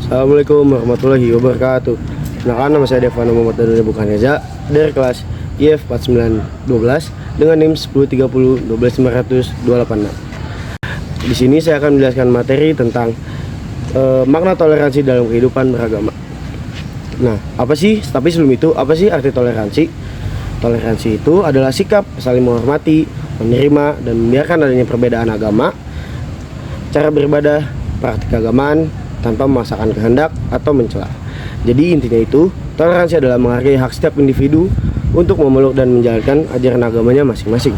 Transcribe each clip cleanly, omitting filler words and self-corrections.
Assalamualaikum warahmatullahi wabarakatuh. Nah, nama saya Devano Muhammad Danunya Bukan Reza dari kelas IF 4912 dengan NIM 1030 Di sini saya akan menjelaskan materi tentang makna toleransi dalam kehidupan beragama. Nah, apa sih? Tapi sebelum itu, apa sih arti toleransi? Toleransi itu adalah sikap saling menghormati, menerima, dan membiarkan adanya perbedaan agama, cara beribadah, praktik keagamaan tanpa memaksakan kehendak atau mencela. Jadi intinya itu, toleransi adalah menghargai hak setiap individu untuk memeluk dan menjalankan ajaran agamanya masing-masing.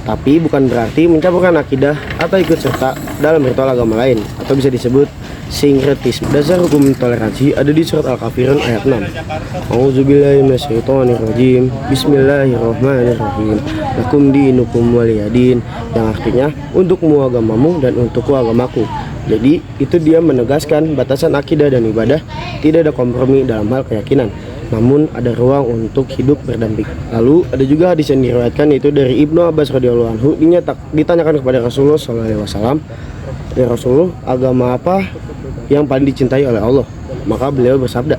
Tapi bukan berarti mencampurkan akidah atau ikut serta dalam ritual agama lain, atau bisa disebut sinkretisme. Dasar hukum toleransi ada di surat Al-Kafirun ayat 6. A'udzubillahi minasyaitonirrajim. Bismillahirrahmanirrahim. Lakum dinukum waliyadin, yang artinya untukmu agamamu dan untukku agamaku. Jadi itu dia menegaskan batasan akidah dan ibadah tidak ada kompromi dalam hal keyakinan, namun ada ruang untuk hidup berdamping. Lalu ada juga hadis yang diriwayatkan, yaitu dari Ibnu Abbas radhiyallahu anhu, ditanyakan kepada Rasulullah SAW, ya Rasulullah, agama apa yang paling dicintai oleh Allah? Maka beliau bersabda,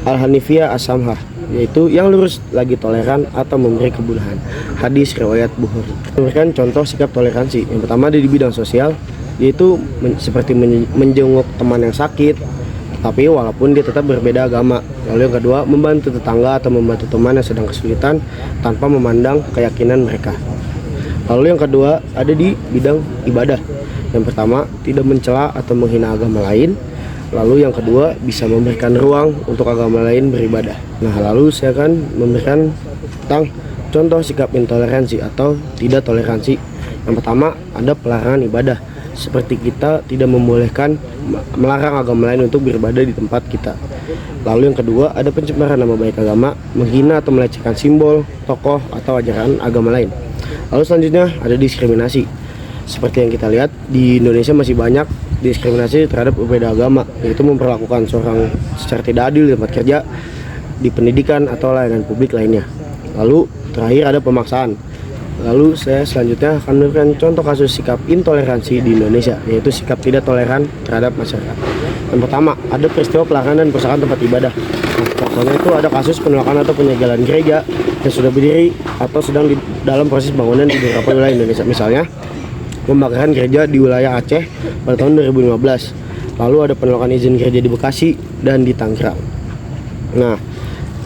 Al-Hanifiyah As-Samhah, yaitu yang lurus lagi toleran atau memberi kemudahan. Hadis riwayat Bukhari. Memberikan contoh sikap toleransi. Yang pertama ada di bidang sosial, yaitu seperti menjenguk teman yang sakit, tapi walaupun dia tetap berbeda agama. Lalu yang kedua, membantu tetangga atau membantu teman yang sedang kesulitan tanpa memandang keyakinan mereka. Lalu yang kedua ada di bidang ibadah. Yang pertama, tidak mencela atau menghina agama lain. Lalu yang kedua, bisa memberikan ruang untuk agama lain beribadah. Nah, lalu saya akan memberikan tentang contoh sikap intoleransi atau tidak toleransi. Yang pertama, ada pelarangan ibadah, seperti kita tidak membolehkan melarang agama lain untuk beribadah di tempat kita. Lalu yang kedua, ada pencemaran nama baik agama, menghina atau melecehkan simbol, tokoh, atau ajaran agama lain. Lalu selanjutnya ada diskriminasi. Seperti yang kita lihat, di Indonesia masih banyak diskriminasi terhadap berbeda agama, yaitu memperlakukan seorang secara tidak adil di tempat kerja, di pendidikan, atau layanan publik lainnya. Lalu terakhir ada pemaksaan. Lalu saya selanjutnya akan memberikan contoh kasus sikap intoleransi di Indonesia, yaitu sikap tidak toleran terhadap masyarakat. Yang pertama, ada peristiwa pelarangan dan perusakan tempat ibadah. Contohnya itu ada kasus penolakan atau penyegelan gereja yang sudah berdiri atau sedang dalam proses bangunan di beberapa wilayah Indonesia. Misalnya, pembakaran gereja di wilayah Aceh pada tahun 2015. Lalu ada penolakan izin gereja di Bekasi dan di Tangerang. Nah,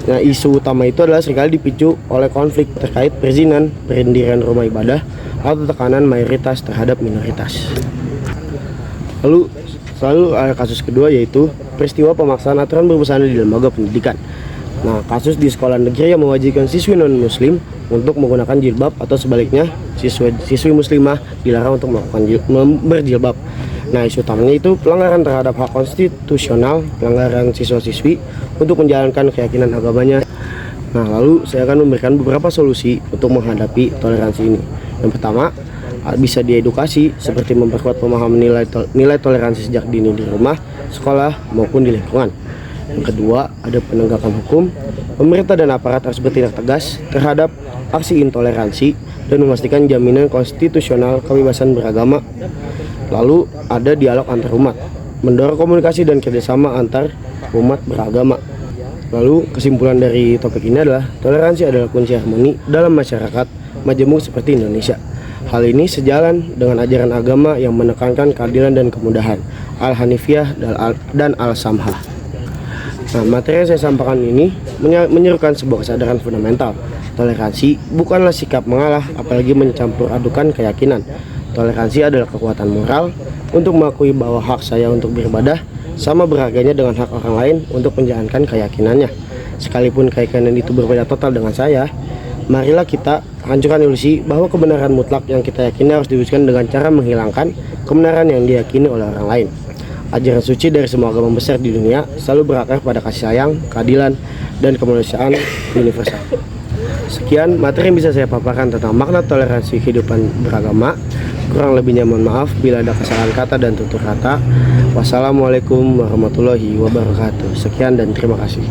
isu utama itu adalah seringkali dipicu oleh konflik terkait perizinan pendirian rumah ibadah atau tekanan mayoritas terhadap minoritas. Lalu ada kasus kedua, yaitu peristiwa pemaksaan aturan berbusana di lembaga pendidikan. Nah, kasus di sekolah negeri yang mewajibkan siswi non-muslim untuk menggunakan jilbab, atau sebaliknya siswi muslimah dilarang untuk melakukan berjilbab. Nah, isu utamanya itu pelanggaran terhadap hak konstitusional, pelanggaran siswa-siswi untuk menjalankan keyakinan agamanya. Nah, lalu saya akan memberikan beberapa solusi untuk menghadapi toleransi ini. Yang pertama, bisa diedukasi, seperti memperkuat pemahaman nilai toleransi sejak dini di rumah, sekolah, maupun di lingkungan. Yang kedua, ada penegakan hukum. Pemerintah dan aparat harus bertindak tegas terhadap aksi intoleransi dan memastikan jaminan konstitusional kebebasan beragama. Lalu ada dialog antar umat, mendorong komunikasi dan kerjasama antar umat beragama. Lalu kesimpulan dari topik ini adalah toleransi adalah kunci harmoni dalam masyarakat majemuk seperti Indonesia. Hal ini sejalan dengan ajaran agama yang menekankan keadilan dan kemudahan, Al-Hanifiyah dan Al-Samhah. Nah, materi yang saya sampaikan ini menyerukan sebuah kesadaran fundamental. Toleransi bukanlah sikap mengalah, apalagi mencampur adukan keyakinan. Toleransi adalah kekuatan moral untuk mengakui bahwa hak saya untuk beribadah sama berharganya dengan hak orang lain untuk menjalankan keyakinannya. Sekalipun keyakinan itu berbeda total dengan saya, marilah kita hancurkan ilusi bahwa kebenaran mutlak yang kita yakini harus diwujudkan dengan cara menghilangkan kebenaran yang diyakini oleh orang lain. Ajaran suci dari semua agama besar di dunia selalu berakar pada kasih sayang, keadilan, dan kemanusiaan universal. Sekian materi yang bisa saya paparkan tentang makna toleransi kehidupan beragama. Kurang lebihnya mohon maaf bila ada kesalahan kata dan tutur kata. Wassalamualaikum warahmatullahi wabarakatuh. Sekian dan terima kasih.